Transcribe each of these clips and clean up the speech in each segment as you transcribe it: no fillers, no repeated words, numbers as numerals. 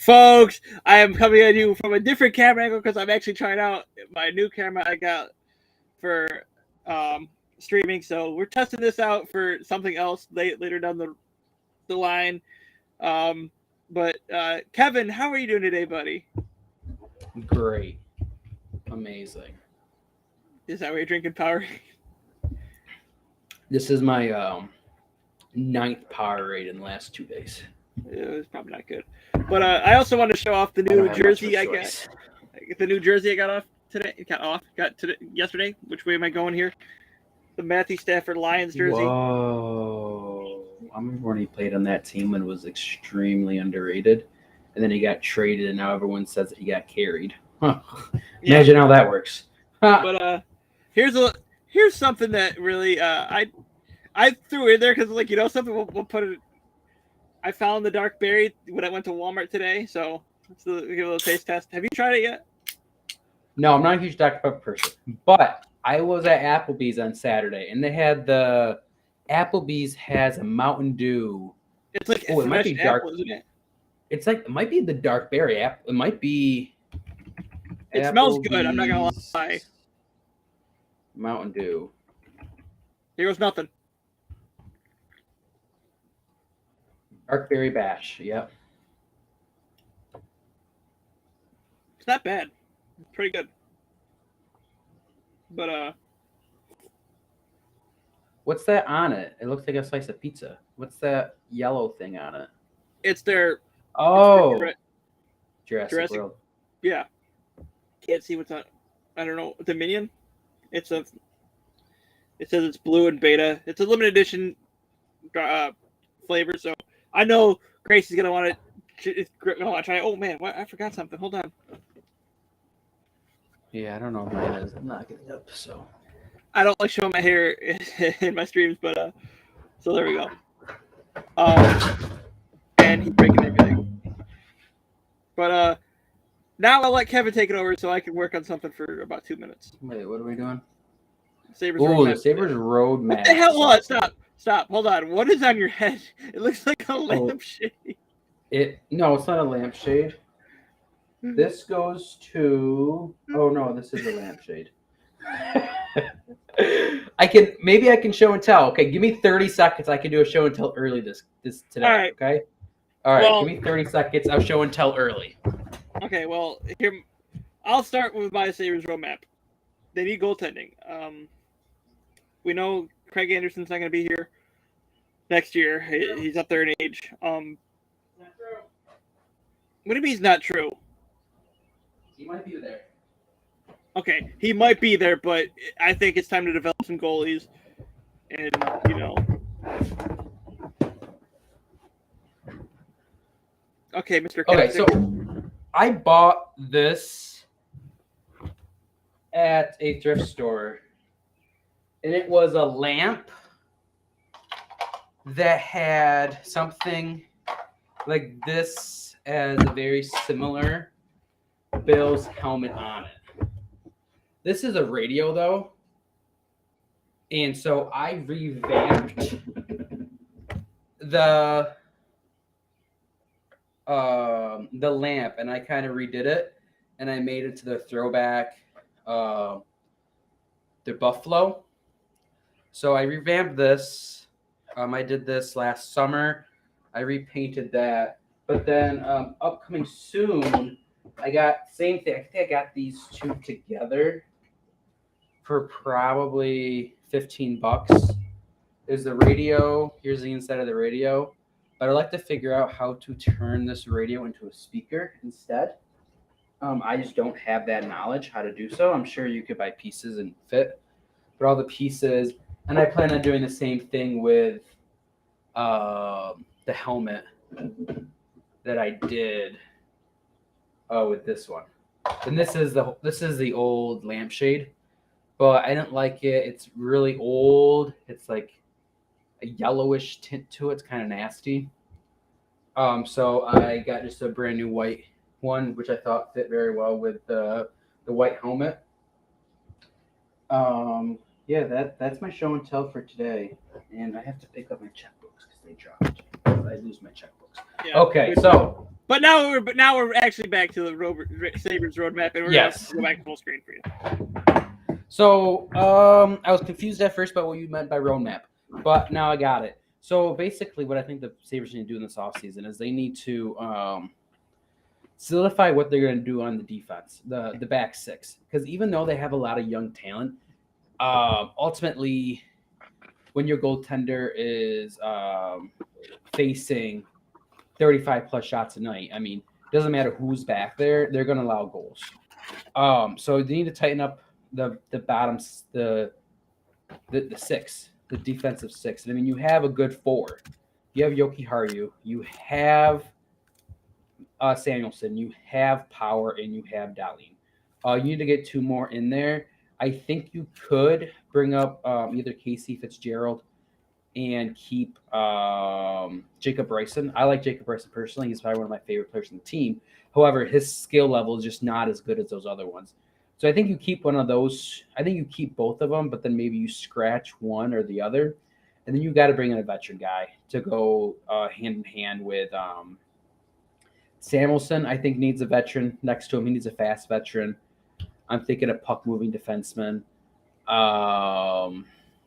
Folks, I am coming at you from a different camera angle because I'm actually trying out my new camera I got for streaming. So we're testing this out for something else later down the line. But Kevin, how are you doing today, buddy? Great. Amazing. Is that why you're drinking Powerade? This is my 9th Powerade in the last 2 days. It was probably not good. But I also want to show off the new jersey I got. The new jersey I got off today. Got today, yesterday. Which way am I going here? The Matthew Stafford Lions jersey. Whoa. I remember when he played on that team and was extremely underrated. And then he got traded, and now everyone says that he got carried. Huh. Imagine how that works. But here's something that really I threw in there because something we'll put it. I found the dark berry when I went to Walmart today, so let's give a little taste test. Have you tried it yet? No, I'm not a huge Dr. Pepper person, but I was at Applebee's on Saturday, and they had Applebee's has a Mountain Dew. It's like it might be dark, apple, isn't it? It's like it might be the dark berry apple. It might be. It smells good. I'm not gonna lie. Mountain Dew. Here goes nothing. Dark berry bash. Yep. It's not bad. It's pretty good. But what's that on it? It looks like a slice of pizza. What's that yellow thing on it? It's their Jurassic World. Yeah. Can't see what's on. I don't know. Dominion. It says it's blue and beta. It's a limited edition flavor, so I know Gracie's gonna want to try. Oh man, I forgot something. Hold on. Yeah, I don't know what mine is. I'm not getting up, so I don't like showing my hair in my streams, but so there we go. And he's breaking everything. But now I'll let Kevin take it over so I can work on something for about 2 minutes. Wait, what are we doing? Sabres the Sabres road map. What the hell was? Stop. Hold on. What is on your head? It looks like a lampshade. No, it's not a lampshade. This goes to. Oh no, this is a lampshade. I can show and tell. Okay, give me 30 seconds. I can do a show and tell early this today. All right. Okay. All right. Give me 30 seconds. I'll show and tell early. Okay. Well, here I'll start with my Sabres road map. They need goaltending. We know Craig Anderson's not going to be here next year. He's up there in age. Not true. What do you mean it's not true? He might be there. Okay, he might be there, but I think it's time to develop some goalies. And, Okay, Mr. Okay, Capstick. so I bought this at a thrift store. And it was a lamp that had something like this as a very similar Bill's helmet on it. This is a radio, though. And so I revamped the lamp, and I kind of redid it, and I made it to the throwback, the Buffalo. So I revamped this. I did this last summer. I repainted that. But then upcoming soon, I got same thing. I think I got these two together for probably $15. Is the radio. Here's the inside of the radio. But I'd like to figure out how to turn this radio into a speaker instead. I just don't have that knowledge how to do so. I'm sure you could buy pieces and fit. But all the pieces... And I plan on doing the same thing with the helmet that I did with this one. And this is the old lampshade, but I didn't like it. It's really old. It's like a yellowish tint to it. It's kind of nasty. So I got just a brand new white one, which I thought fit very well with the white helmet. Yeah, that's my show and tell for today. And I have to pick up my checkbooks because they dropped. I lose my checkbooks. Yeah, okay, so But now we're actually back to the Sabres roadmap, and we're gonna go back to full screen for you. So I was confused at first about what you meant by roadmap, but now I got it. So basically, what I think the Sabres need to do in this offseason is they need to solidify what they're going to do on the defense, the back six, because even though they have a lot of young talent, ultimately, when your goaltender is facing 35 plus shots a night, I mean, it doesn't matter who's back there, they're going to allow goals. So they need to tighten up the bottoms, the six, the defensive six. I mean, you have a good four. You have Yoki Haru, you have Samuelson, you have Power, and you have Dahlin. You need to get two more in there. I think you could bring up either Casey Fitzgerald and keep Jacob Bryson. I like Jacob Bryson personally. He's probably one of my favorite players on the team. However, his skill level is just not as good as those other ones. So I think you keep one of those. I think you keep both of them, but then maybe you scratch one or the other. And then you got to bring in a veteran guy to go hand in hand with Samuelson. I think needs a veteran next to him. He needs a fast veteran. I'm thinking a puck-moving defenseman.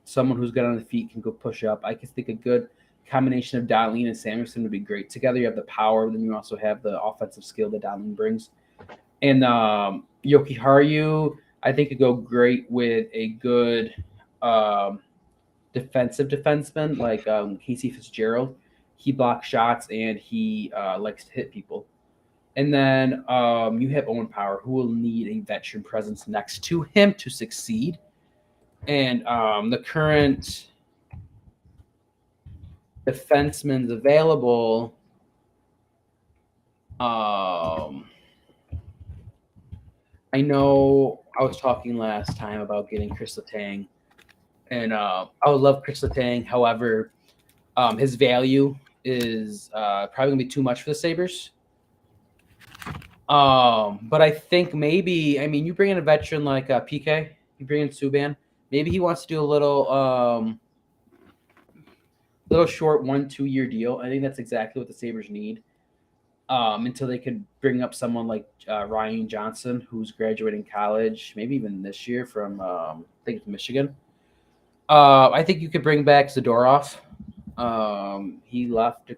Someone who's good on the feet, can go push up. I can think a good combination of Dahlin and Samuelson would be great together. You have the power, then you also have the offensive skill that Dahlin brings. And Yoki Haru, I think could go great with a good defensive defenseman like Casey Fitzgerald. He blocks shots and he likes to hit people. And then you have Owen Power, who will need a veteran presence next to him to succeed. And the current defensemen available, I know I was talking last time about getting Chris Letang, and I would love Chris Letang. However, his value is probably going to be too much for the Sabres. But I think maybe, I mean, you bring in a veteran like PK, you bring in Subban, maybe he wants to do a little short 1-2 year deal. I think that's exactly what the Sabres need. Until they could bring up someone like Ryan Johnson, who's graduating college, maybe even this year from I think it's Michigan. I think you could bring back Zadorov. He left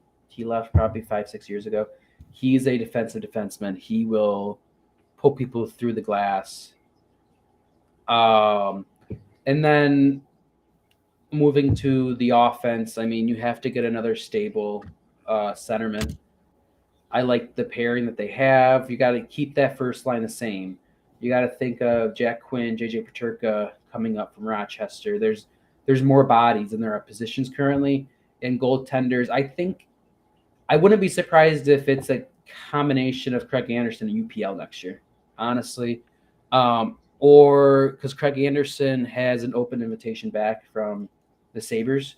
probably 5-6 years ago. He's a defensive defenseman. He will pull people through the glass. And then moving to the offense, I mean, you have to get another stable centerman. I like the pairing that they have. You got to keep that first line the same. You got to think of Jack Quinn, JJ Peterka coming up from Rochester. There's more bodies than there are positions currently. And goaltenders, I think I wouldn't be surprised if it's a combination of Craig Anderson and UPL next year, honestly. Or because Craig Anderson has an open invitation back from the Sabres,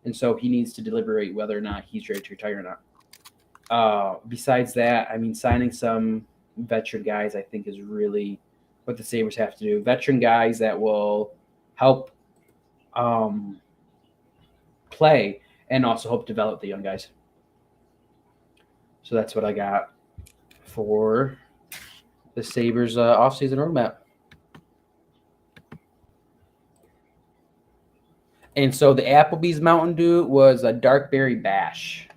and so he needs to deliberate whether or not he's ready to retire or not. Besides that, I mean, signing some veteran guys, I think, is really what the Sabres have to do. Veteran guys that will help play and also help develop the young guys. So that's what I got for the Sabres offseason roadmap. And so the Applebee's Mountain Dew was a dark berry bash.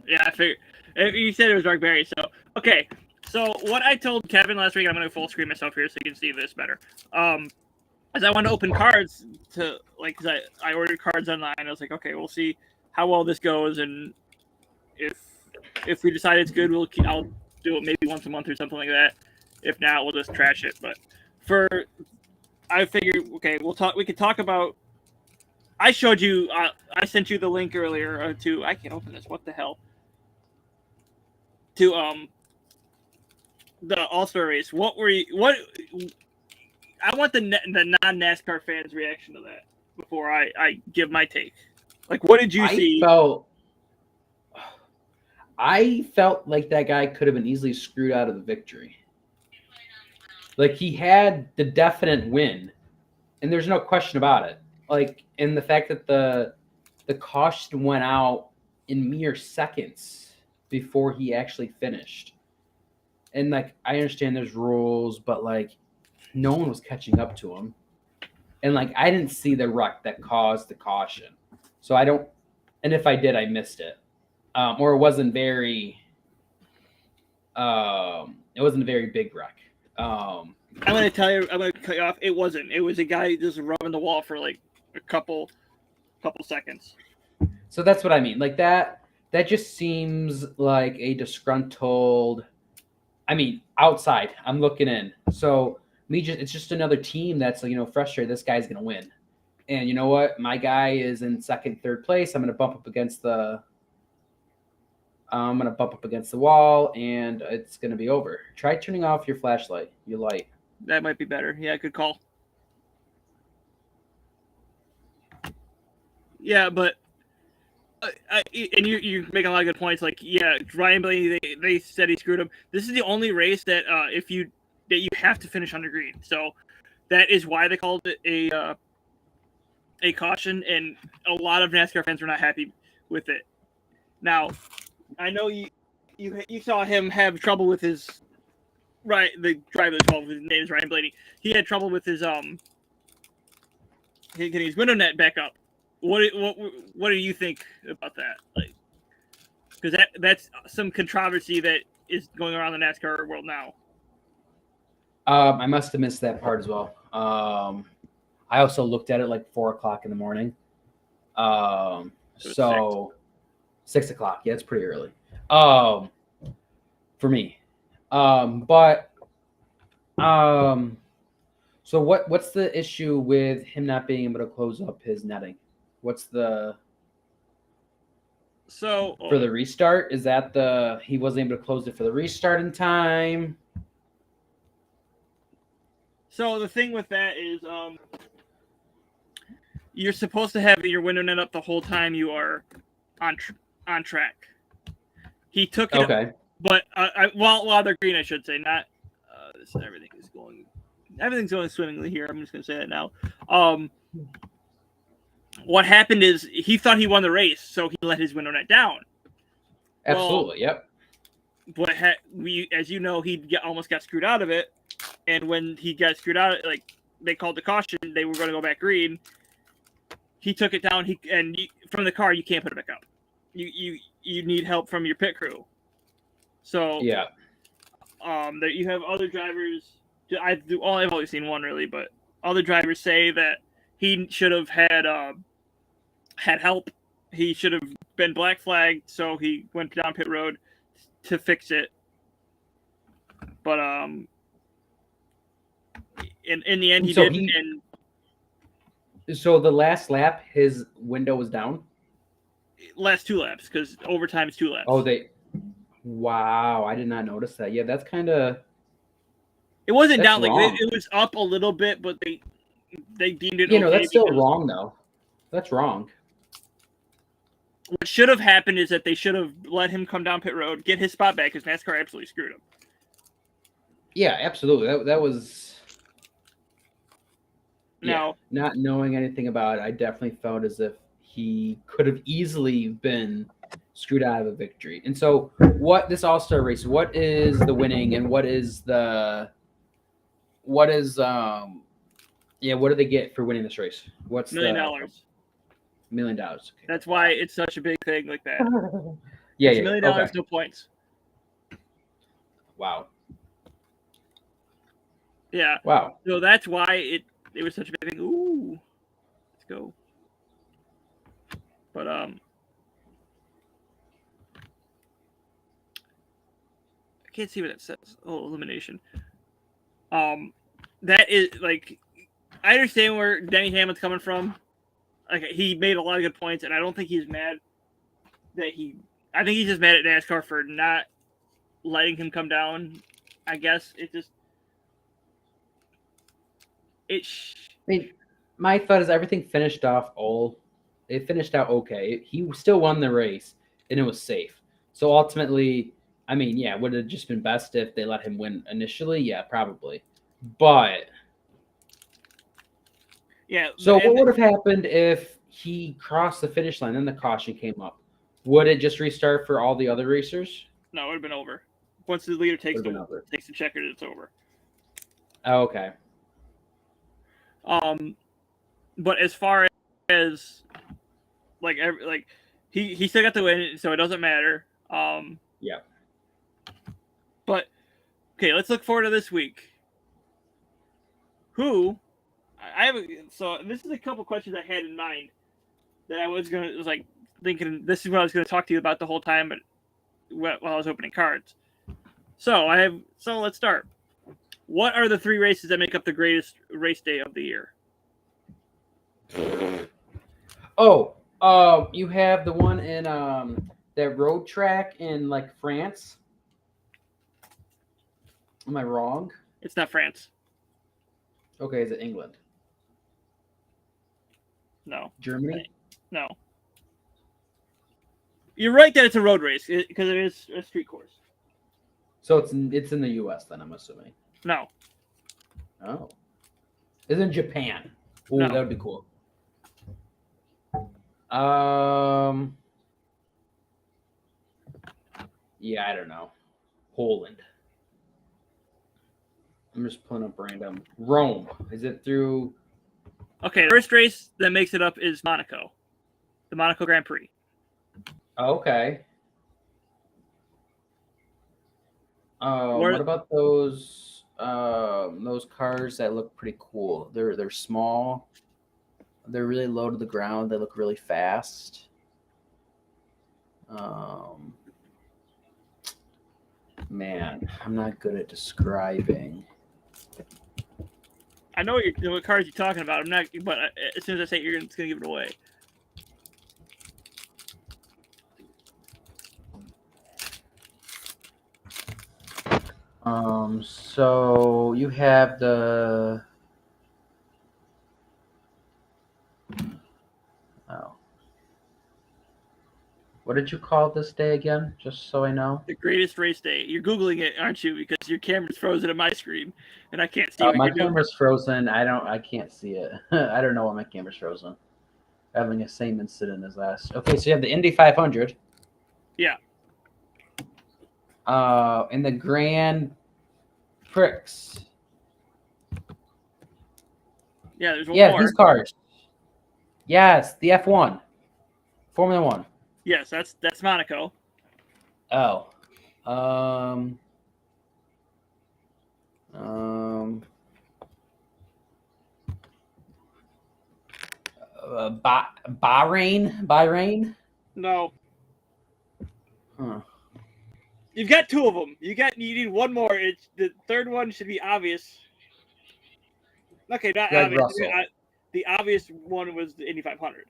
Yeah, I figured. You said it was dark berry. So, okay. So what I told Kevin last week, I'm going to full screen myself here so you can see this better. Is I want to open cards to, like, because I ordered cards online. I was like, okay, we'll see how well this goes, and if we decide it's good, I'll do it maybe once a month or something like that. If not, we'll just trash it. But I figured, okay, we could talk about. I showed you. I sent you the link earlier to. I can't open this. What the hell? To the All-Star race. What? I want the non-NASCAR fans' reaction to that before I give my take. Like, what did you see? I felt like that guy could have been easily screwed out of the victory. Like, he had the definite win, and there's no question about it. Like, and the fact that the caution went out in mere seconds before he actually finished. And like I understand there's rules, but like no one was catching up to him. And like I didn't see the wreck that caused the caution. So I don't, and if I did, I missed it. Or it wasn't a very big wreck. I'm going to tell you, I'm going to cut you off. It wasn't. It was a guy just rubbing the wall for like a couple seconds. So that's what I mean. Like that just seems like a disgruntled, I mean, outside, I'm looking in. So it's just another team that's, frustrated. This guy's going to win. And you know what? My guy is in second, third place. I'm going to bump up against the wall, and it's going to be over. Try turning off your flashlight, your light. That might be better. Yeah, good call. Yeah, but and you're making a lot of good points. Like, yeah, Ryan Blaney, they said he screwed him. This is the only race that you have to finish under green. So that is why they called it a caution, and a lot of NASCAR fans were not happy with it. Now, I know you saw him have trouble with his the driver as well. His name is Ryan Blaney. He had trouble with his getting his window net back up. What do you think about that? Like, because that's some controversy that is going around the NASCAR world now. I must have missed that part as well. I also looked at it like 4:00 in the morning. So 6 o'clock. Yeah, it's pretty early. For me. So what's the issue with him not being able to close up his netting? What's the for the restart? Is that he wasn't able to close it for the restart in time? So the thing with that is, you're supposed to have your window net up the whole time you are on track. He took it, okay, but while they're green, I should say, not everything's going swimmingly here. I'm just gonna say that now. What happened is he thought he won the race, so he let his window net down. Absolutely, yep. But as you know, he almost got screwed out of it. And when he got screwed out, like they called the caution, they were going to go back green. He took it down. From the car, you can't put it back up. You need help from your pit crew. So yeah, that you have other drivers. I've only seen one really, but other drivers say that he should have had help. He should have been black flagged, so he went down pit road to fix it. But in the end, he didn't. So the last lap, his window was down? Last 2 laps, because overtime is 2 laps. Oh, wow, I did not notice that. Yeah, that's kind of... It wasn't down. Like it was up a little bit, but they deemed it okay. That's still wrong, though. That's wrong. What should have happened is that they should have let him come down pit road, get his spot back, because NASCAR absolutely screwed him. Yeah, absolutely. That was... Now, not knowing anything about it, I definitely felt as if he could have easily been screwed out of a victory. And so, what this All-Star race? What is the winning, and what do they get for winning this race? What's $1 million? $1 million. Okay. That's why it's such a big thing like that. Yeah, $1 million, okay. No points. Wow. Yeah. Wow. So that's why it was such a big thing. Ooh, let's go. But I can't see what it says. Oh, elimination. That is like, I understand where Denny Hamlin's coming from. Like, he made a lot of good points, and I don't think he's mad I think he's just mad at NASCAR for not letting him come down. I guess my thought is everything finished out okay. He still won the race, and it was safe. So ultimately, I mean, yeah, would it have just been best if they let him win initially? Yeah, probably. But yeah. So what would have happened if he crossed the finish line and the caution came up? Would it just restart for all the other racers? No, it would have been over. Once the leader takes Would've been over. the checker, it's over. Oh, okay. But as far as he still got the win, so it doesn't matter. Yeah. But okay, let's look forward to this week. Who I have so this is a couple questions I had in mind that I was thinking this is what I was gonna talk to you about the whole time, but while I was opening cards. So let's start. What are the 3 races that make up the greatest race day of the year? Oh, you have the one in that road track in like France. Am I wrong? It's not France. Okay, is it England? No. Germany? No. You're right that it's a road race because it is a street course. So it's in the U.S. then, I'm assuming. No. Oh. It's in Japan. Oh, No. That would be cool. Yeah, I don't know. Poland. I'm just pulling up random. Rome. Is it through? Okay, the first race that makes it up is Monaco. The Monaco Grand Prix. Okay. What about those cars that look pretty cool? They're small. They're really low to the ground. They look really fast. Man, I'm not good at describing. I know what cars you're talking about. I'm not, but as soon as I say it, you're just gonna give it away. So you have the. Oh. What did you call this day again? Just so I know. The greatest race day. You're Googling it, aren't you? Because your camera's frozen on my screen, and I can't see what My you're doing. camera's frozen. I can't see it. I don't know why my camera's frozen. Having the same incident as last. Okay, so you have the Indy 500. Yeah. In the Grand Prix. Yeah, there's one more. These cars. Yes, the F1. Formula 1. Yes, that's Monaco. Oh. Bahrain? No. Huh. You've got 2 of them. You need one more. It's the third one should be obvious. Okay, not Greg obvious. Russell. The obvious one was the Indy 500,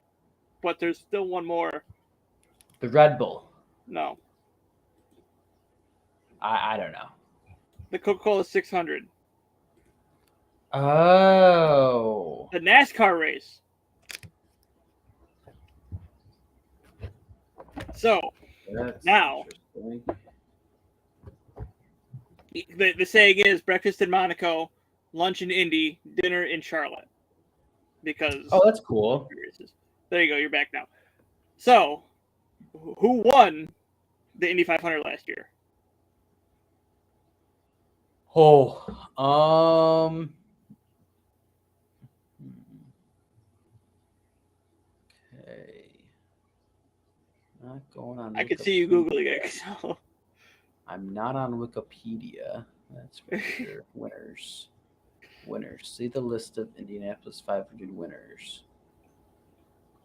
but there's still one more. The Red Bull. No. I don't know. The Coca-Cola 600. Oh. The NASCAR race. So, That's now, the saying is breakfast in Monaco, lunch in Indy, dinner in Charlotte. Because that's cool. There you go. You're back now. So, who won the Indy 500 last year? Okay. Not going on. I could see you Googling it. So. I'm not on Wikipedia. That's for sure. Winners. See the list of Indianapolis 500 winners.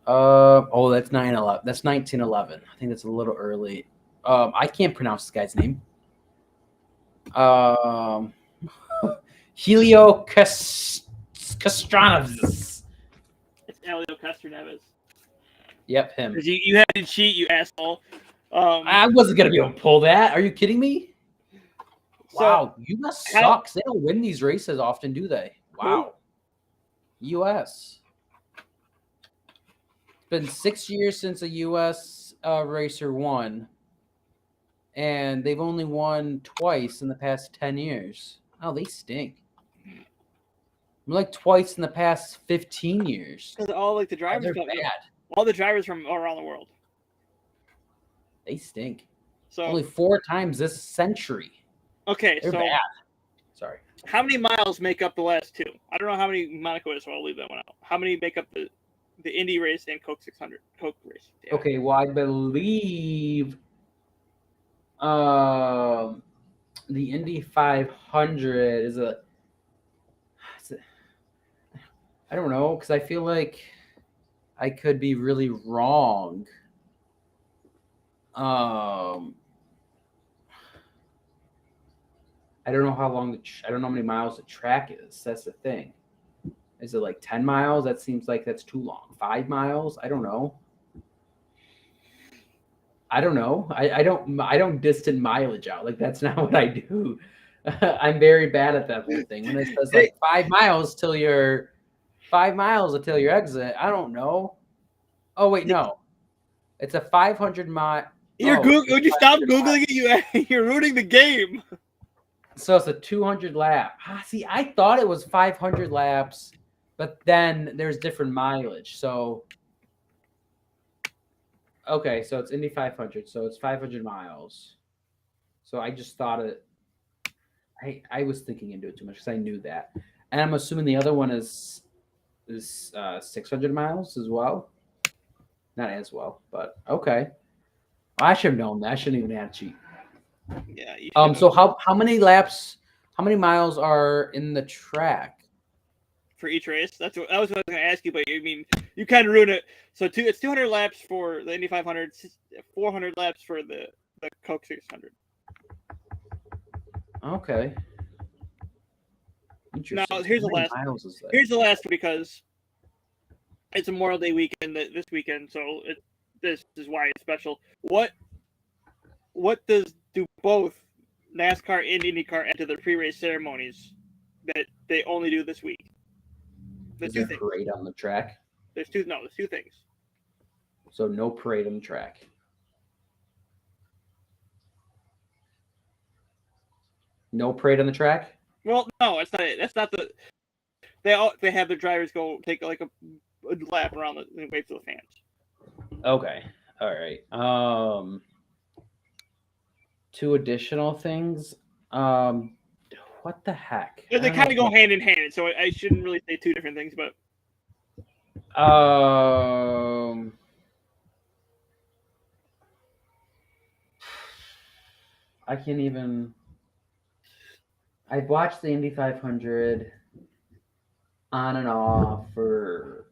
That's 9/11. That's 1911. I think that's a little early. I can't pronounce this guy's name. Helio Castroneves. It's Helio Castroneves. Yep, him. You had to cheat, you asshole. I wasn't gonna be able to pull that. Are you kidding me? Wow, U.S. sucks. They don't win these races often, do they? Wow. U.S. It's been 6 years since a U.S. Racer won, and they've only won twice in the past 10 years. Oh, they stink. Like twice in the past 15 years. Because all the drivers bad. all the drivers from all around the world. They stink. So Only 4 times this century. okay, They're so bad. Sorry. how many miles make up the last 2? I don't know how many Monaco is, so I'll leave that one out. How many make up the Indy race and Coke 600? Coke race. Yeah. Okay, well, I believe the Indy 500 is a. I don't know, because I feel like I could be really wrong. I don't know how long I don't know how many miles the track is. That's the thing. Is it like 10 miles? That seems like that's too long. 5 miles? I don't know. I don't distant mileage out. Like, that's not what I do. I'm very bad at that whole thing. When it says like 5 miles till your 5 miles until your exit, I don't know. Oh wait, no. It's a 500 mile. Would you stop Googling it? You're ruining the game. So it's a 200 lap. See, I thought it was 500 laps, but then there's different mileage. So, okay, so it's Indy 500. So it's 500 miles. So I just thought it. I was thinking into it too much because I knew that, and I'm assuming the other one is 600 miles as well. Not as well, but okay. I should have known that. I shouldn't even have to cheat. Yeah. So how many laps? How many miles are in the track for each race? That was what I was going to ask you, but I mean, you kind of ruined it. So it's 200 laps for the Indy 500, 400 laps for the Coke 600. Okay. Interesting. Now here's the last. Here's the last because it's Memorial Day weekend this weekend, so this is why it's special. What do both NASCAR and IndyCar enter their pre-race ceremonies that they only do this week? Is there a parade on the track? There's two things. So no parade on the track. No parade on the track? Well, no, it's not. That's not the. They have their drivers go take like a lap around and wave to the fans. Okay. All right. 2 additional things. What the heck? They kind of go hand in hand, so I shouldn't really say 2 different things, but. I can't even. I've watched the Indy 500 on and off for,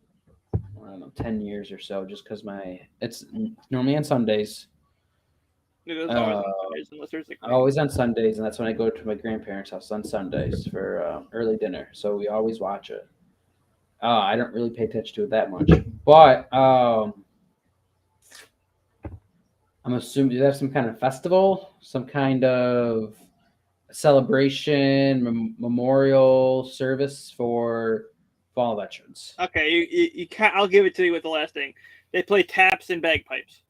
I don't know, 10 years or so, just because it's normally on Sundays. It is always on Sundays, unless there's always on Sundays, and that's when I go to my grandparents' house on Sundays for early dinner. So we always watch it. I don't really pay attention to it that much, but I'm assuming you have some kind of festival, some kind of celebration, memorial service for fall veterans. Okay, you can't. I'll give it to you with the last thing. They play taps and bagpipes.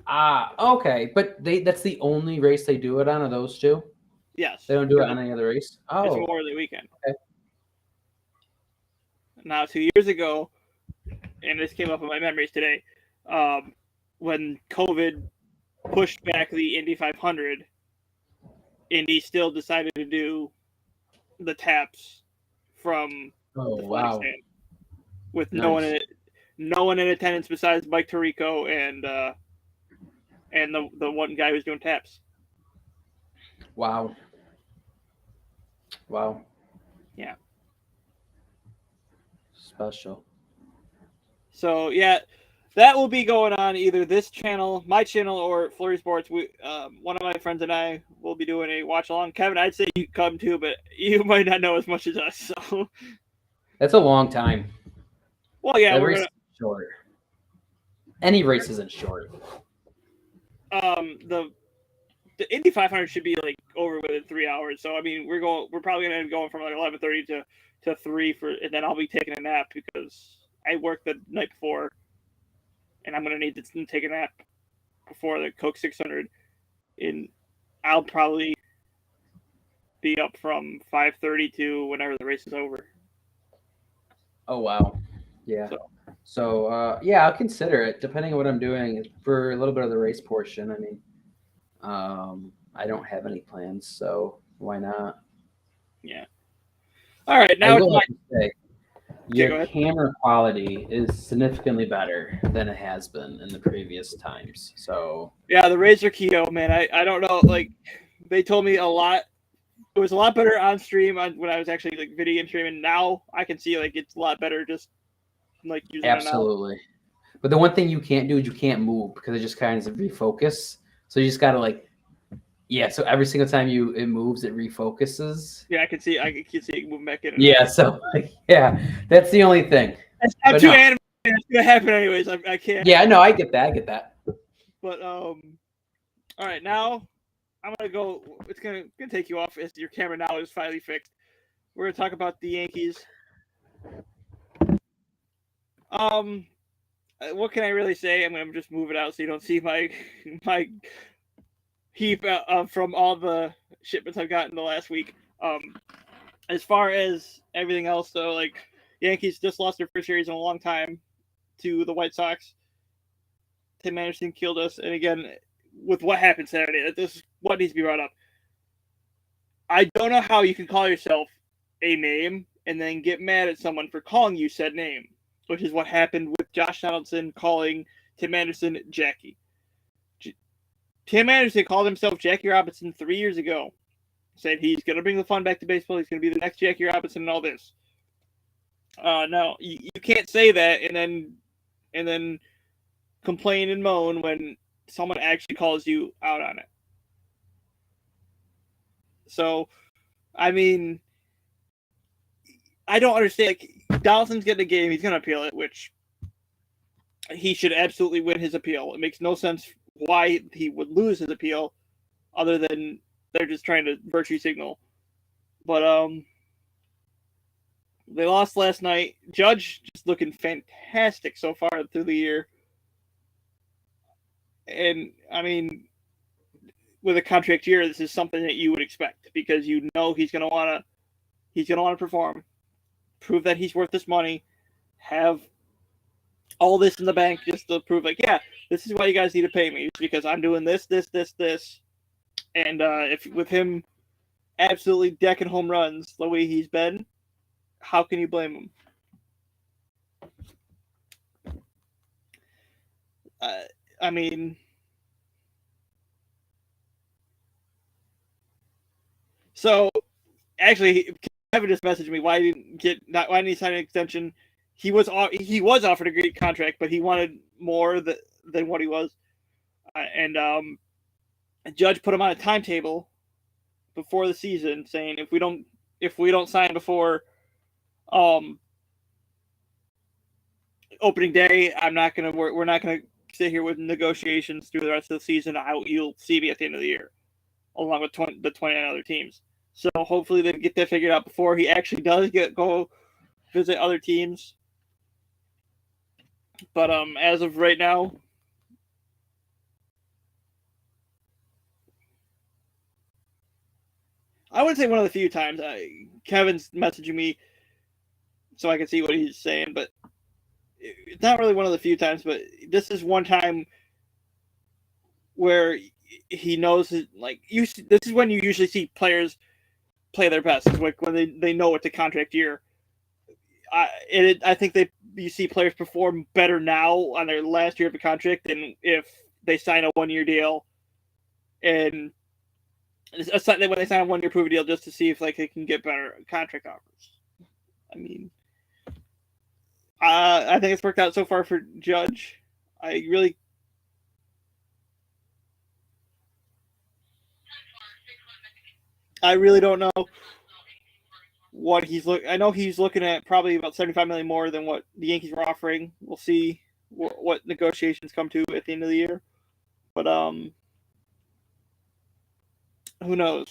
Okay, but that's the only race they do it on, are those 2? Yes. They don't do it on any other race? Oh. It's Memorial Day weekend. Okay. Now, 2 years ago, and this came up in my memories today, when COVID pushed back the Indy 500, Indy still decided to do the taps from the flag stand with no one in attendance besides Mike Tirico and the one guy who's doing taps. Wow. Yeah. Special. So yeah, that will be going on either this channel, my channel, or Flurry Sports. One of my friends and I will be doing a watch along. Kevin, I'd say you come too, but you might not know as much as us. So that's a long time. Well, yeah, we're gonna... short. Any race isn't short. The Indy 500 should be like over within 3 hours. So I mean, we're probably gonna be going from like 11:30 to 3 and then I'll be taking a nap because I worked the night before, and I'm gonna need to take a nap before the Coke 600. And I'll probably be up from 5:30 to whenever the race is over. Oh wow, yeah. So yeah, I'll consider it depending on what I'm doing for a little bit of the race portion. I mean, I don't have any plans, so why not? Yeah. All right, I now it's will my. have to say, Okay, go your ahead. camera quality is significantly better than it has been in the previous times. So Yeah, the Razer Keto, man. I don't know. Like, they told me a lot. It was a lot better on stream when I was actually like video game streaming. Now I can see like it's a lot better just like using it now. absolutely. But the one thing you can't do is you can't move because it just kind of refocus. So you just gotta like, yeah. So every single time it moves, it refocuses. Yeah, I can see it moving back in and Yeah. out. So yeah, that's the only thing. I'm But too no, animated. It's gonna happen anyways. I can't. yeah, no, I get that. I get that. But all right, now I'm gonna go. It's gonna take you off as your camera now is finally fixed. We're gonna talk about the Yankees. What can I really say? I'm gonna just move it out so you don't see my my heap from all the shipments I've gotten the last week. As far as everything else, though, like Yankees just lost their first series in a long time to the White Sox. Tim Anderson killed us, and again, with what happened Saturday, this is what needs to be brought up. I don't know how you can call yourself a name and then get mad at someone for calling you said name, which is what happened with Josh Donaldson calling Tim Anderson Jackie. Tim Anderson called himself Jackie Robinson 3 years ago. Said he's going to bring the fun back to baseball. He's going to be the next Jackie Robinson and all this. No, you can't say that and then complain and moan when someone actually calls you out on it. So, I mean, I don't understand. Like, Donaldson's getting a game. He's going to appeal it, which he should absolutely win his appeal. It makes no sense why he would lose his appeal other than they're just trying to virtue signal. But, they lost last night. Judge just looking fantastic so far through the year. And, I mean, with a contract year, this is something that you would expect because you know he's going to want to perform, prove that he's worth this money, have all this in the bank just to prove like, yeah, this is why you guys need to pay me because I'm doing this. And if with him absolutely decking home runs the way he's been, how can you blame him? I mean, so actually, Kevin just messaged me why didn't he sign an extension? He was offered a great contract, but he wanted more than what he was, and Judge put him on a timetable before the season, saying if we don't sign before opening day, we're not gonna sit here with negotiations through the rest of the season. You'll see me at the end of the year, along with the 29 other teams. So hopefully they get that figured out before he actually does go visit other teams. But as of right now, I would say one of the few times Kevin's messaging me so I can see what he's saying, but it's not really one of the few times. But this is one time where he knows this is when you usually see players play their best. It's like when they know it's a contract year. I think you see players perform better now on their last year of a contract than if they sign a 1-year deal and when they sign a 1-year prove deal just to see if like they can get better contract offers. I mean, I think it's worked out so far for Judge. I really don't know what I know he's looking at probably about $75 million more than what the Yankees were offering. We'll see what negotiations come to at the end of the year, but who knows?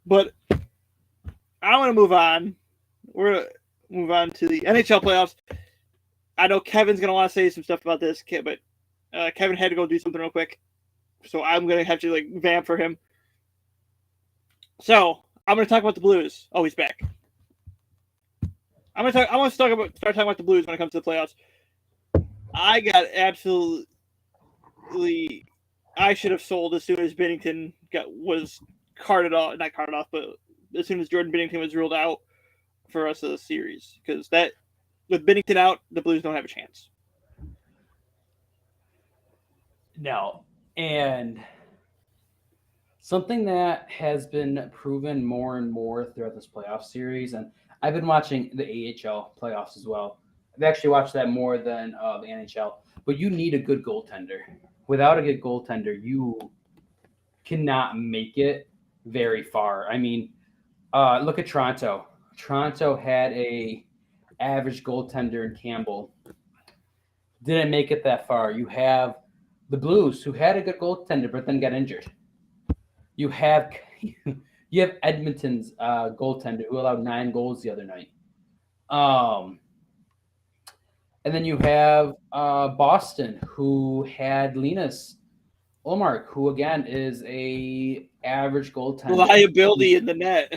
But I want to move on. We're gonna move on to the NHL playoffs. I know Kevin's gonna want to say some stuff about this, but Kevin had to go do something real quick, so I'm gonna have to vamp for him. So I'm going to talk about the Blues. Oh, he's back. I want to start talking about the Blues when it comes to the playoffs. I got absolutely. I should have sold as soon as Binnington was carted off. Not carted off, but as soon as Jordan Binnington was ruled out for us of the series, because that with Binnington out, the Blues don't have a chance. No, and something that has been proven more and more throughout this playoff series, and I've been watching the AHL playoffs as well. I've actually watched that more than the NHL. But you need a good goaltender. Without a good goaltender, you cannot make it very far. I mean, look at Toronto. Toronto had a average goaltender in Campbell. Didn't make it that far. You have the Blues, who had a good goaltender, but then got injured. You have Edmonton's goaltender, who allowed 9 goals the other night. And then you have Boston, who had Linus Ullmark, who again is a average goaltender. Liability in the net.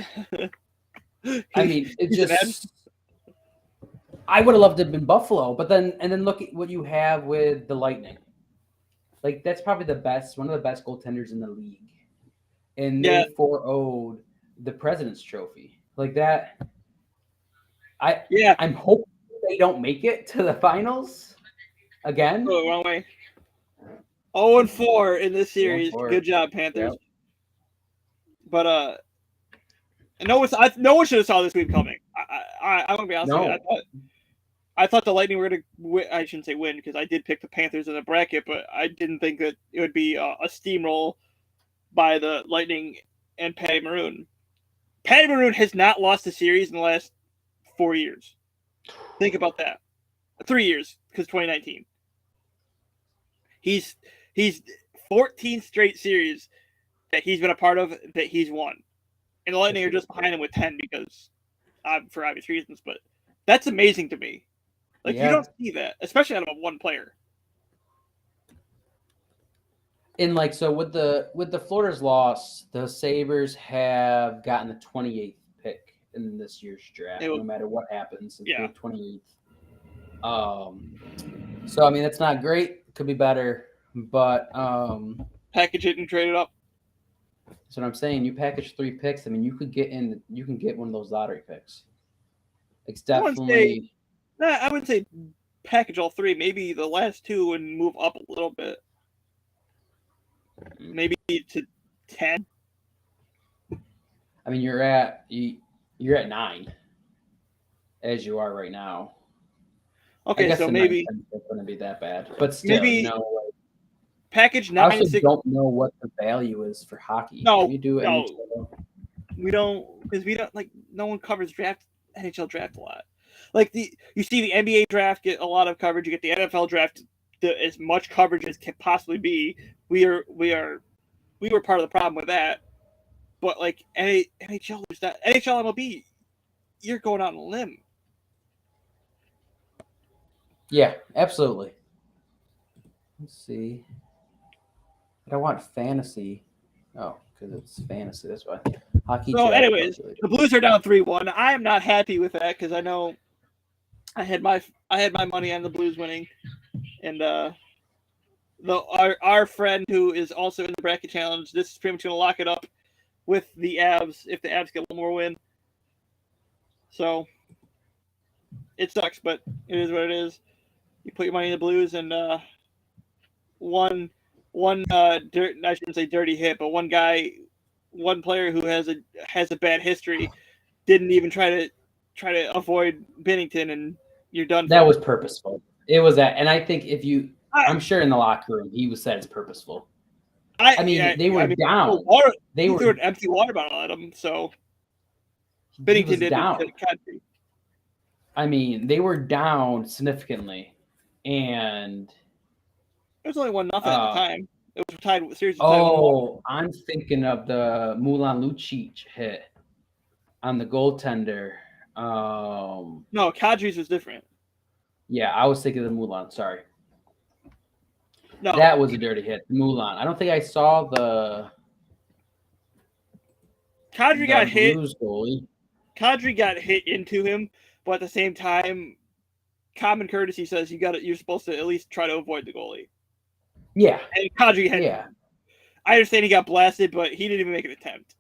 I mean, it just. I would have loved to have been Buffalo, but then look at what you have with the Lightning. Like, that's probably one of the best goaltenders in the league, and they 4-0'd the President's Trophy. Like that. I'm hoping they don't make it to the finals again. Oh, wrong way. 0-4 in this series. Good job, Panthers. Yep. But no one should have saw this week coming. I'm gonna be honest with you. I thought the Lightning were going to win. I shouldn't say win, because I did pick the Panthers in the bracket, but I didn't think that it would be a steamroll by the Lightning and Patty Maroon. Patty Maroon has not lost a series in the last 4 years. Think about that. 3 years, because 2019. He's 14 straight series that he's been a part of that he's won. And the Lightning are just behind him with 10 because for obvious reasons, but that's amazing to me. Like, you don't see that, especially out of one player. And like, so with the Florida's loss, the Sabres have gotten the 28th pick in this year's draft, no matter what happens. It's the 28th. So I mean, that's not great. Could be better, but package it and trade it up. That's what I'm saying. You package 3 picks. I mean, you can get one of those lottery picks. It's definitely. I would say package all 3. Maybe the last 2 and move up a little bit. Maybe to 10. I mean, you're at 9, as you are right now. Okay, so maybe it's going to be that bad, but still, maybe package 9. I also don't know what the value is for hockey. No, we do. No, we don't, because we don't no one covers NHL draft a lot. Like you see the NBA draft get a lot of coverage. You get the NFL draft as much coverage as can possibly be. We were part of the problem with that. But like NHL, there's that NHL MLB, you're going out on a limb. Yeah, absolutely. Let's see. I want fantasy. Oh, because it's fantasy. That's why. Hockey. So, anyways, the Blues are down 3-1. I am not happy with that because I know I had my money on the Blues winning, and our friend who is also in the bracket challenge, this is pretty much going to lock it up with the Avs if the Avs get one more win. So it sucks, but it is what it is. You put your money in the Blues, and one I shouldn't say dirty hit, but one player who has a bad history didn't even try to avoid Binnington, and you're done. That was purposeful. It was that, and I think I'm sure in the locker room he said it's purposeful. They were down. They threw an empty water bottle at him, so Binnington did down. I mean, they were down significantly, and it was only 1-0 at the time. It was tied with series. I'm thinking of the Milan Lucic hit on the goaltender. No, Kadri's was different. Yeah, I was thinking of the Milan. Sorry. No, that was a dirty hit. Milan. I don't think I saw the. Kadri got hit. Goalie. Kadri got hit into him, but at the same time, common courtesy says you're supposed to at least try to avoid the goalie. Yeah. And Kadri had. Yeah. I understand he got blasted, but he didn't even make an attempt.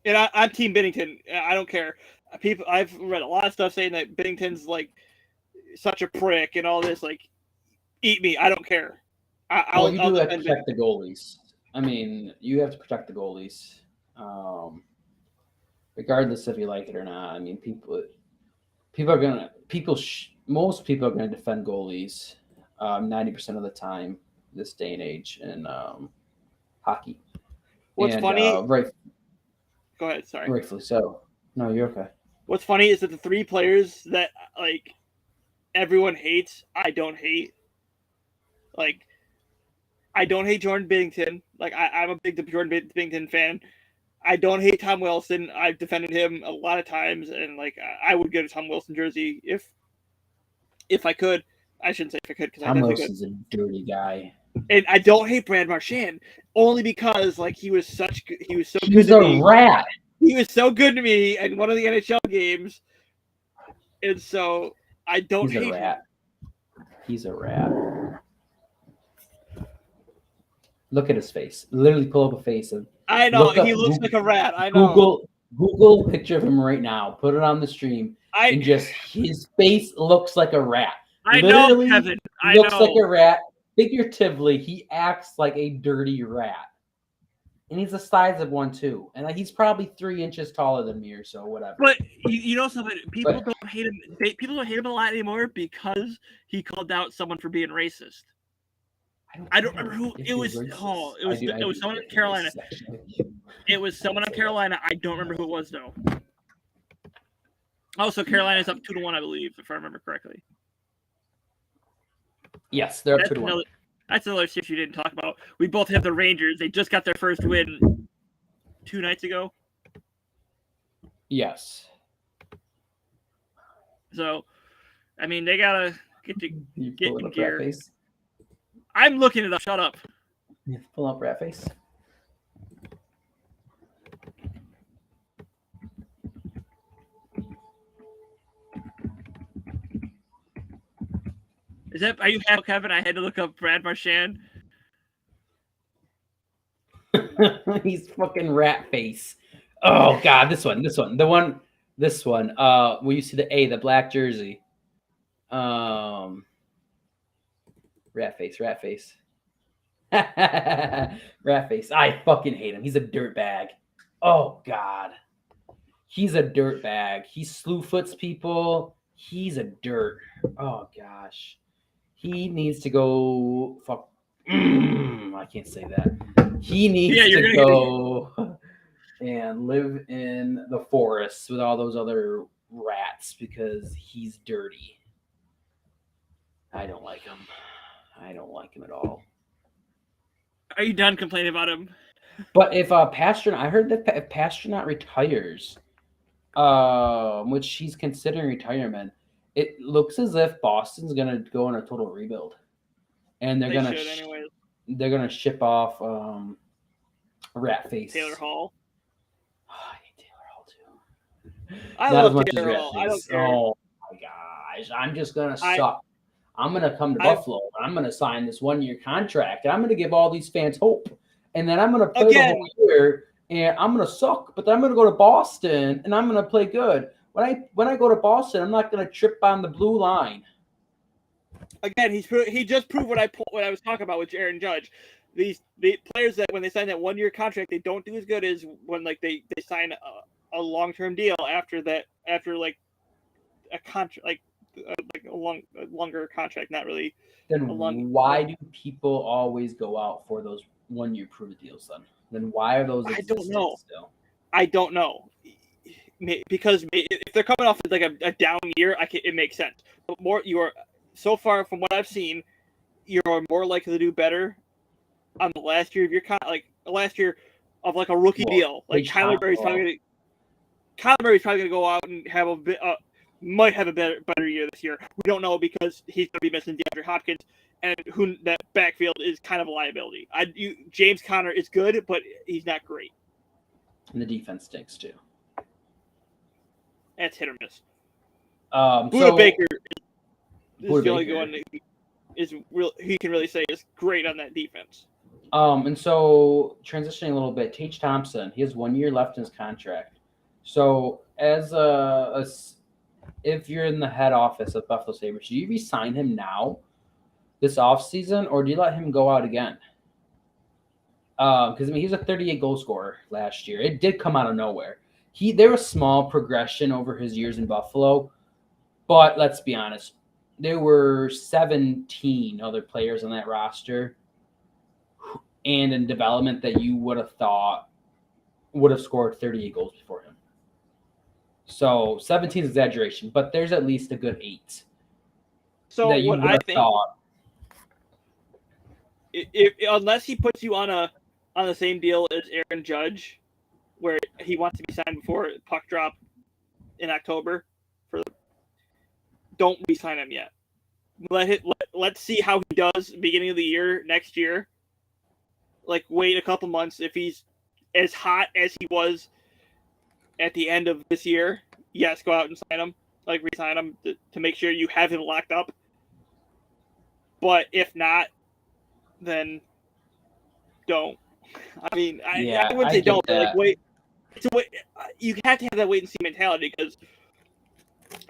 And I'm Team Binnington. I don't care. I've read a lot of stuff saying that Binnington's like such a prick and all this. Like, eat me. I don't care. Well, you do have to protect the goalies. I mean, you have to protect the goalies, regardless if you like it or not. I mean, most people are gonna defend goalies 90% of the time this day and age in hockey. What's funny? Right. Go ahead. Sorry. Rightfully so. No, you're okay. What's funny is that the three players that like everyone hates, I don't hate. Like, I don't hate Jordan Binnington. Like, I'm a big Jordan Binnington fan. I don't hate Tom Wilson. I've defended him a lot of times, and like I would get a Tom Wilson jersey if I could. I shouldn't say if I could because Tom Wilson's a dirty guy. And I don't hate Brad Marchand only because like he was so good. He's a rat. He was so good to me in one of the NHL games, and so I don't hate him. He's a rat. Look at his face. Literally pull up a face of. I know he looks like a rat. I know. Google a picture of him right now. Put it on the stream. And just his face looks like a rat. I know, Kevin. Looks like a rat. Figuratively, he acts like a dirty rat. And he's the size of one too. And he's probably 3 inches taller than me or so, whatever. But you know something? People don't hate him. People don't hate him a lot anymore because he called out someone for being racist. I don't remember who it was. It was someone in Carolina. It was someone in Carolina. I don't remember who it was though. Oh, so Carolina's up 2-1, I believe, if I remember correctly. Yes, they're up 2-1. That's another shift you didn't talk about. We both have the Rangers. They just got their first win 2 nights ago. Yes. So, I mean, they gotta get in gear. Face? I'm looking it up. Shut up. You pull up rat face. Are you happy, Kevin? I had to look up Brad Marchand. He's fucking rat face. Oh God, this one. Where you see the black jersey. Rat face. Rat face. I fucking hate him. He's a dirtbag. Oh God. He's a dirtbag. He slew foots people. He's a dirt. Oh gosh. He needs to go fuck. I can't say that. He needs to go and live in the forest with all those other rats because he's dirty. I don't like him. I don't like him at all. Are you done complaining about him? But if Pastrnak, I heard that if Pastrnak retires, which he's considering retirement, it looks as if Boston's gonna go on a total rebuild, and they're gonna ship off rat face Taylor Hall. Oh, I hate Taylor Hall too. I love Taylor Hall. I don't care. Oh my gosh, I'm just gonna suck. I'm gonna come to Buffalo. And I'm gonna sign this 1-year contract, and I'm gonna give all these fans hope. And then I'm gonna play the whole year, and I'm gonna suck. But then I'm gonna go to Boston, and I'm gonna play good. When I go to Boston, I'm not going to trip on the blue line. Again, he just proved what I was talking about with Aaron Judge. The players that when they sign that 1-year contract, they don't do as good as when like they sign a long-term deal after like a contract like a longer contract, not really. Then why do people always go out for those 1-year prove deals then why are those? I don't know. Still? I don't know. Because if they're coming off like a down year, it makes sense. But so far from what I've seen, you're more likely to do better on the last year of your last year of like a rookie deal. Like Kyler Murray's probably gonna go out and have might have a better year this year. We don't know because he's gonna be missing DeAndre Hopkins, and who that backfield is kind of a liability. James Conner is good, but he's not great. And the defense stinks too. That's hit or miss. Buda Baker is Buda the only Baker. one that he can really say is great on that defense. And so transitioning a little bit, Tage Thompson, he has 1 year left in his contract. So as if you're in the head office of Buffalo Sabres, do you re-sign him now, this offseason, or do you let him go out again? Because he was a 38 goal scorer last year. It did come out of nowhere. There was small progression over his years in Buffalo, but let's be honest, there were 17 other players on that roster and in development that you would have thought would have scored 38 goals before him. So 17 is exaggeration, but there's at least a good 8. So that you what would I have think, thought. if unless he puts you on the same deal as Aaron Judge, where he wants to be signed before puck drop in October, don't re-sign him yet. Let's see how he does beginning of the year next year. Like, wait a couple months. If he's as hot as he was at the end of this year, yes, go out and sign him. Like, re-sign him to make sure you have him locked up. But if not, then don't. I mean, I wouldn't say don't, but like, wait. You have to have that wait and see mentality because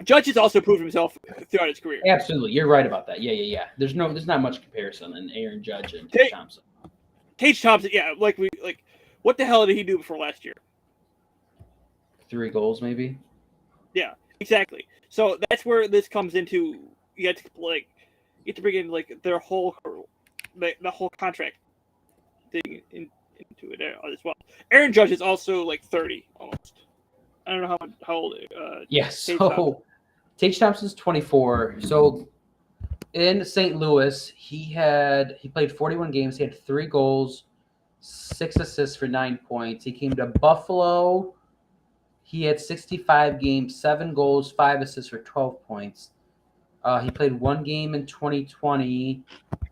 Judge has also proved himself throughout his career. Absolutely, you're right about that. Yeah. There's not much comparison in Aaron Judge and Tage Thompson. Tage Thompson, yeah, what the hell did he do before last year? 3 goals, maybe. Yeah, exactly. So that's where this comes into. You have to bring in like their whole the whole contract thing into it as well. Aaron Judge is also like 30 almost. I don't know how old. Yes. So Tage Thompson's 24. So in St. Louis, he played 41 games. He had 3 goals, 6 assists for 9 points. He came to Buffalo. He had 65 games, 7 goals, 5 assists for 12 points. He played 1 game in 2020.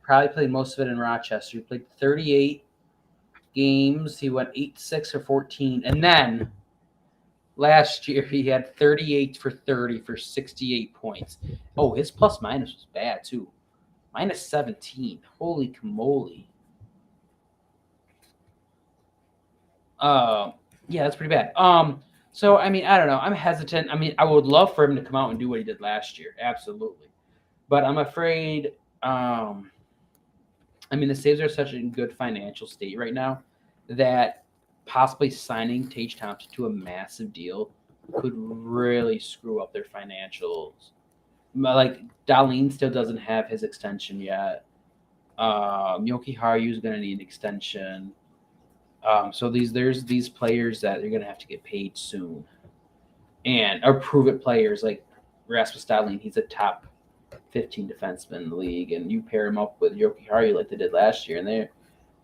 Probably played most of it in Rochester. He played 38 games. He went 8-6 for 14. And then last year, he had 38 for 30 for 68 points. Oh, his plus-minus was bad, too. Minus 17. Holy camoly. Yeah, that's pretty bad. So, I mean, I don't know. I'm hesitant. I mean, I would love for him to come out and do what he did last year. Absolutely. But I'm afraid, I mean, the Sabres are such a good financial state right now that possibly signing Tage Thompson to a massive deal could really screw up their financials. Like, Dahlin still doesn't have his extension yet. Yoki Haru is going to need an extension. So there's these players that you're going to have to get paid soon. Or prove-it players like Rasmus Dahlin. He's a top 15 defenseman in the league, and you pair him up with Yoki Haru like they did last year, and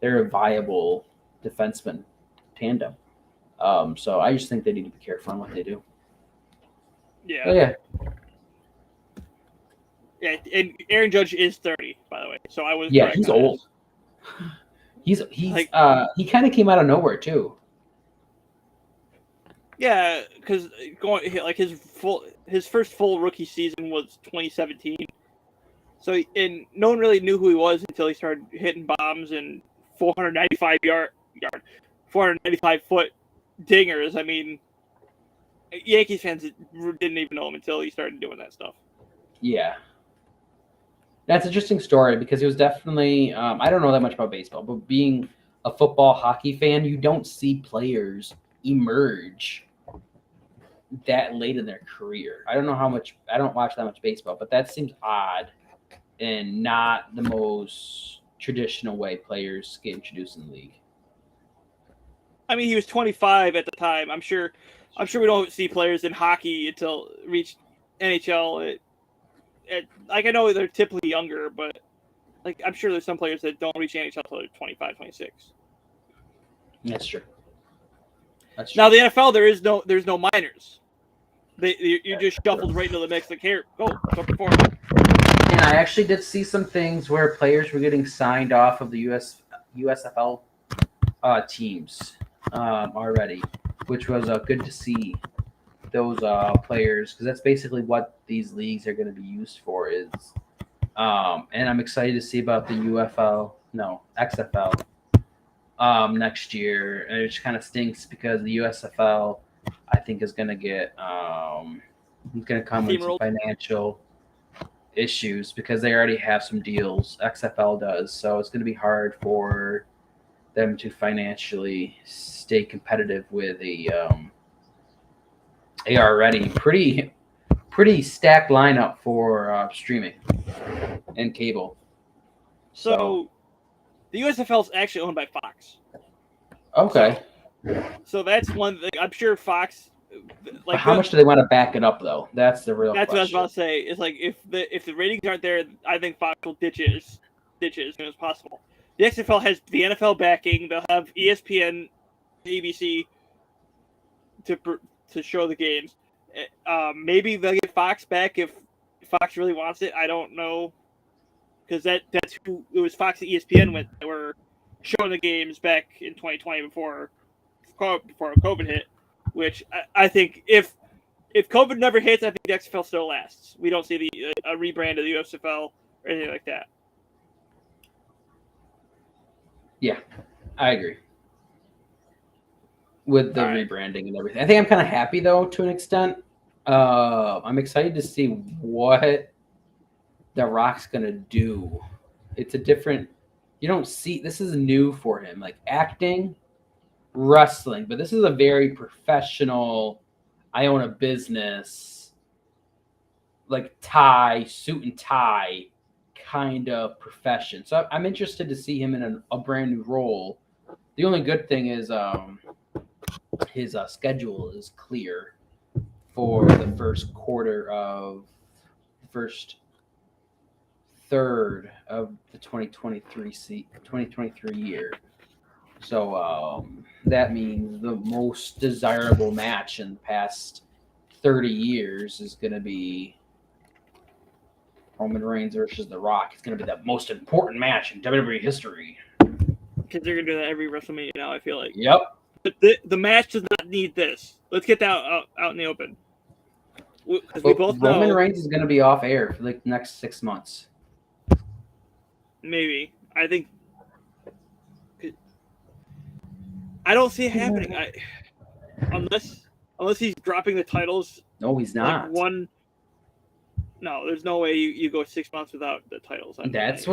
they're a viable defenseman tandem. So I just think they need to be careful on what they do. Yeah. Oh, yeah. Yeah, and Aaron Judge is 30, by the way. So I was. Yeah, he's old. He's like, he kind of came out of nowhere too. Yeah, because his first full rookie season was 2017. So and no one really knew who he was until he started hitting bombs and 495 foot dingers. I mean, Yankees fans didn't even know him until he started doing that stuff. Yeah. That's an interesting story because he was definitely I don't know that much about baseball, but being a football hockey fan, you don't see players emerge that late in their career. I don't watch that much baseball, but that seems odd and not the most traditional way players get introduced in the league. I mean, he was 25 at the time. I'm sure we don't see players in hockey until reach NHL. Like, I know they're typically younger, but like I'm sure there's some players that don't reach NHL until they're 25, 26. That's true. Now the NFL, there's no minors. You're just shuffled right into the mix. Like, here, go perform. And I actually did see some things where players were getting signed off of the USFL teams already, which was good to see. players, because that's basically what these leagues are going to be used for. And I'm excited to see about the XFL next year. And it just kind of stinks because the USFL, I think, is going to get going to come with some financial issues because they already have some deals. XFL does, so it's going to be hard for them to financially stay competitive with a already pretty stacked lineup for streaming and cable. So the USFL is actually owned by Fox. Okay. So that's one thing. I'm sure Fox. Like, how much do they want to back it up, though? That's the real. That's question. What I was about to say. It's like if the ratings aren't there, I think Fox will ditch it as soon as possible. The XFL has the NFL backing. They'll have ESPN, ABC to show the games. Maybe they'll get Fox back if Fox really wants it. I don't know, because that's who it was. Fox and ESPN that were showing the games back in 2020 before COVID hit. Which I think if COVID never hits, I think the XFL still lasts. We don't see a rebrand of the USFL or anything like that. Yeah, I agree with the rebranding and everything. I think I'm kind of happy, though, to an extent. I'm excited to see what The Rock's going to do. It's a different – you don't see – this is new for him. Like, acting – wrestling, but this is a very professional, I own a business, like suit and tie kind of profession. So I'm interested to see him in a brand new role. The only good thing is his schedule is clear for the first third of the 2023 year. So that means the most desirable match in the past 30 years is going to be Roman Reigns versus The Rock. It's going to be the most important match in WWE history. Because they're going to do that every WrestleMania now, I feel like. Yep. But the match does not need this. Let's get that out in the open. Because we both know Roman Reigns is going to be off air for like the next 6 months. Maybe. I think... I don't see it happening. Unless he's dropping the titles. No, he's not. No, there's no way you go 6 months without the titles. That's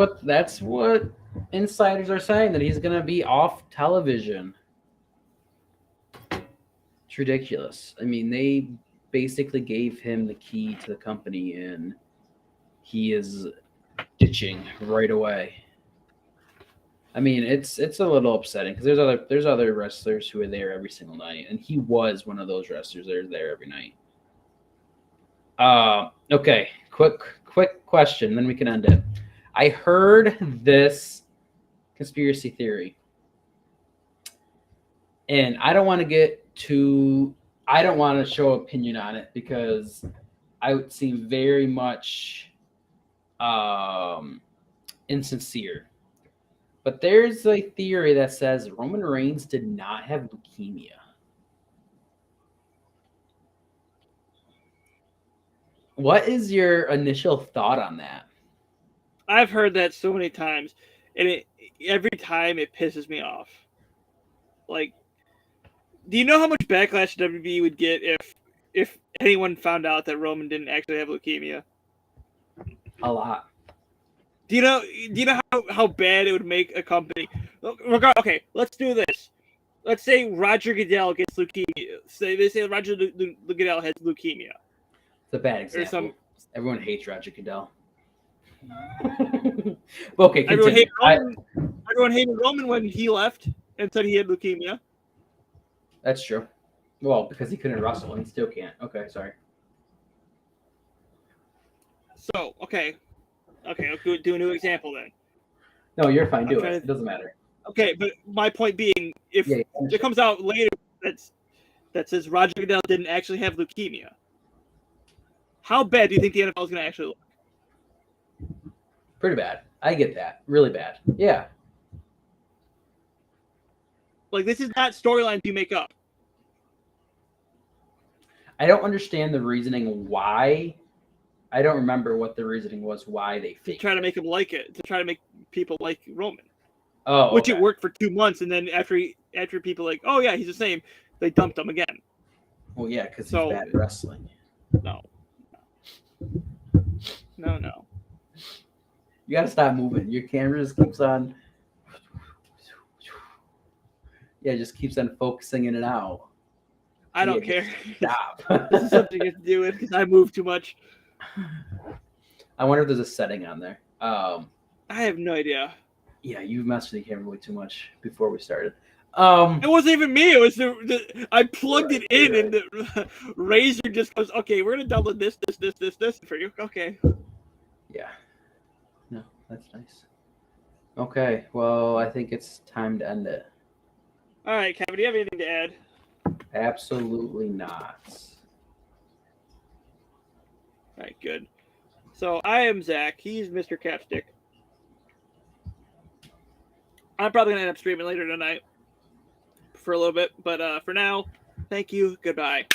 what insiders are saying, that he's going to be off television. It's ridiculous. I mean, they basically gave him the key to the company, and he is ditching right away. I mean, it's a little upsetting because there's other wrestlers who are there every single night, and he was one of those wrestlers that are there every night. Okay, quick question, then we can end it. I heard this conspiracy theory, and I don't want to show opinion on it because I would seem very much insincere. But there's a theory that says Roman Reigns did not have leukemia. What is your initial thought on that? I've heard that so many times, and every time it pisses me off. Like, do you know how much backlash WWE would get if anyone found out that Roman didn't actually have leukemia? A lot. Do you know how bad it would make a company? Okay, let's do this. Let's say Roger Goodell gets leukemia. They say Roger Goodell has leukemia. It's a bad example. Everyone hates Roger Goodell. Okay, continue. Everyone hated Roman when he left and said he had leukemia. That's true. Well, because he couldn't wrestle and he still can't. Okay, sorry. So, okay, let's do a new example then. No, you're fine. Do it. It doesn't matter. Okay, but my point being, if it comes out later that says Roger Goodell didn't actually have leukemia, how bad do you think the NFL is going to actually look? Pretty bad. I get that. Really bad. Yeah. Like, this is not storylines you make up. I don't understand the reasoning why. I don't remember what the reasoning was why they To faked try to it. make him like it. To try to make people like Roman. Oh, Which okay. it worked for 2 months, and then after people like, oh yeah, he's the same, they dumped him again. Well, yeah, because he's So- bad at wrestling. No. You gotta stop moving. Your camera just keeps on. Yeah, it just keeps on focusing in and out. I don't Yeah, care. Stop. This is something you have to do with because I move too much. I wonder if there's a setting on there. I have no idea. Yeah, you messed with the camera way too much before we started. It wasn't even me. It was the I plugged Right, it in, right. and the Razor just goes, "Okay, we're gonna download this for you." Okay. Yeah. No, that's nice. Okay, well, I think it's time to end it. All right, Kevin, do you have anything to add? Absolutely not. All right, good. So I am Zach. He's Mr. Capstick. I'm probably gonna end up streaming later tonight for a little bit, but for now, thank you. Goodbye.